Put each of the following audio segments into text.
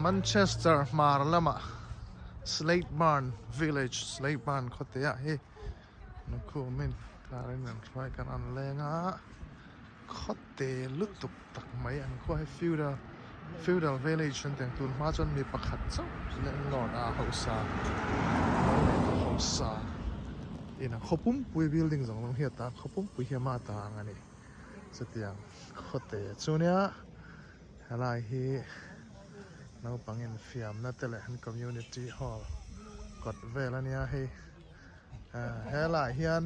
Manchester มาแล้วมา Slate Barn Village Slate Barn เขาเตะเฮ้นักคู่มินการเงินช่วยกันอันแรงอ่ะเขาเตะลุกตุกตักไหมอันก็ให้ Feudal Village ฉันแต่งตัวมาจนมีประคัดซ้ำเล่นหลอดเขาซาอีน่ะเขาปุ่มปุย building สองตรงเฮียตาเขาปุ่มปุยเฮียมาตางันนี่สุดยังเขาเตะช่วงนี้อะไรฮีเราปังเงินฟิล์มนั่นแต่ละหัน community hall กดเวลานี้ให้เฮล่าเฮียน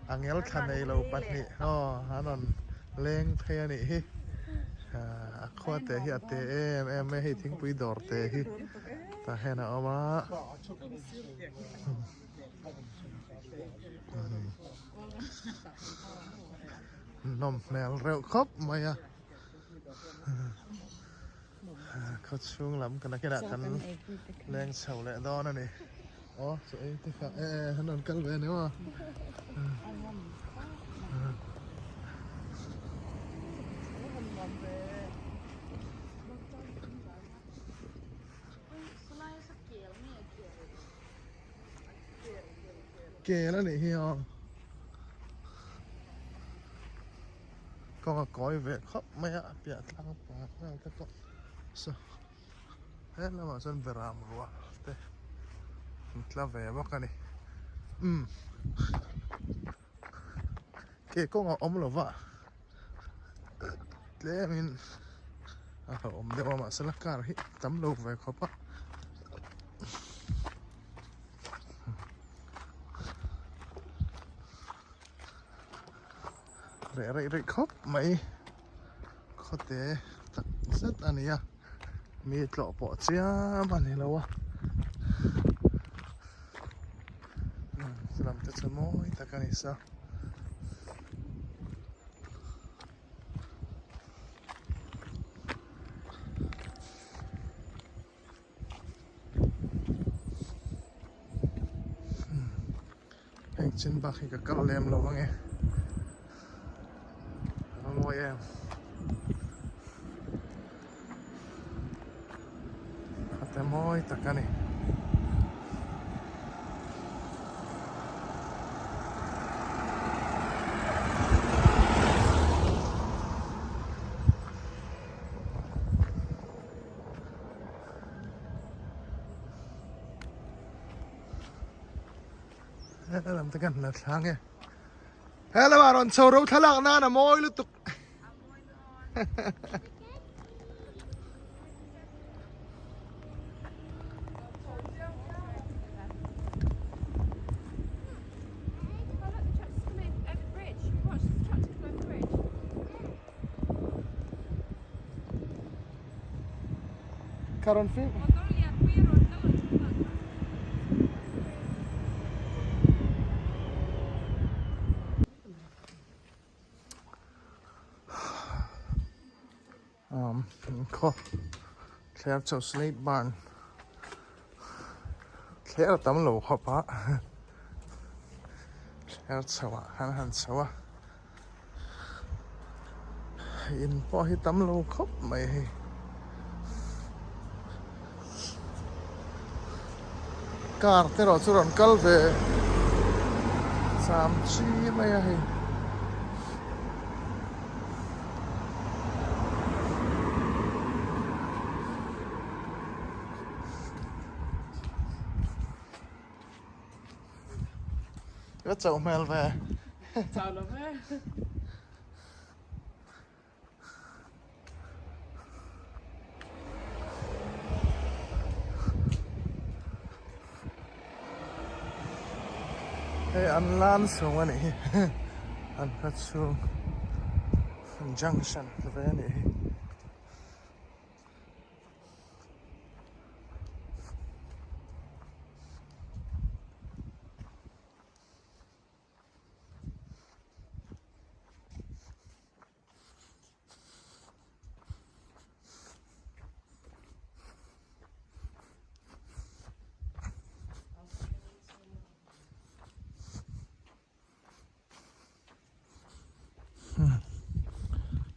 อังเอลคันในเราปัดนี่ฮันนนเล้งเทียนี่ฮิขวดเตะฮิเตะไม่ให้ทิ้งปุยดอร์เตะฮิแต่เห็นเอามานมแมวเร็วครบไหมอ่ะเขาช่วงล้ำกันนะแค่นั้นกันแรงเฉาแหละดอนนั่นนี่อ๋อสวยที่ค่ะถนนกันเวนี่ว่าเก๋แล้วนี่เฮียก็ก้อยเวะครับไม่อะเปียทางปากแล้วก็so هلا ما زال برام الواحد نتلافى يا بقني كي كون أملو فا تلاقي من أم ده ما سلك كاره تملو في خبا ري خب ماي خدته تقصد أنياมีตลอดปอดเสียมันนี่แล้ววะสลัมจะสมอยตะกันอีสแห่งชินบักให้กับกระเลมเราว่าไงขโมยเองแต่มอยตะกันนี่ลำตะกันหลักทางไงเฮ้ยแล้วมารอนโซรูทะลักหน้าน่ะมอยลุตุกKaron film. Ko Claire cho Slate Barn. Claire tấm lỗ hộp á. Claire chawa han chawa. In po hi tấm lỗ khóc mày. Car te ro churon kal ve sam chi mai a hi có chậu mèo về chào nó về hey ăn lan xuống anh ấy ăn cắt xuống junction về anh ấy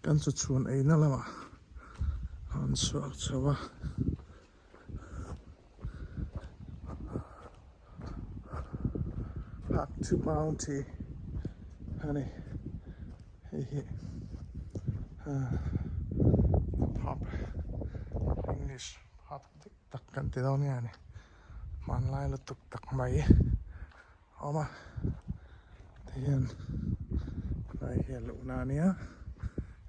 กันสุดชวนไอ้นั่นแหละวะหันสวกชาวะ park to Mountie honey hey pop English pop tik tak kan ti daw niya ni man lai lo tuk tak mai oma tiyan mai hiya lo na niya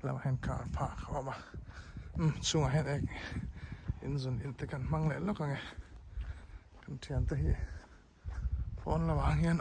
lam hen car park oma chunga hen ek inzun inte kan mang le lo ka nge kan thian te hi phone la wang hian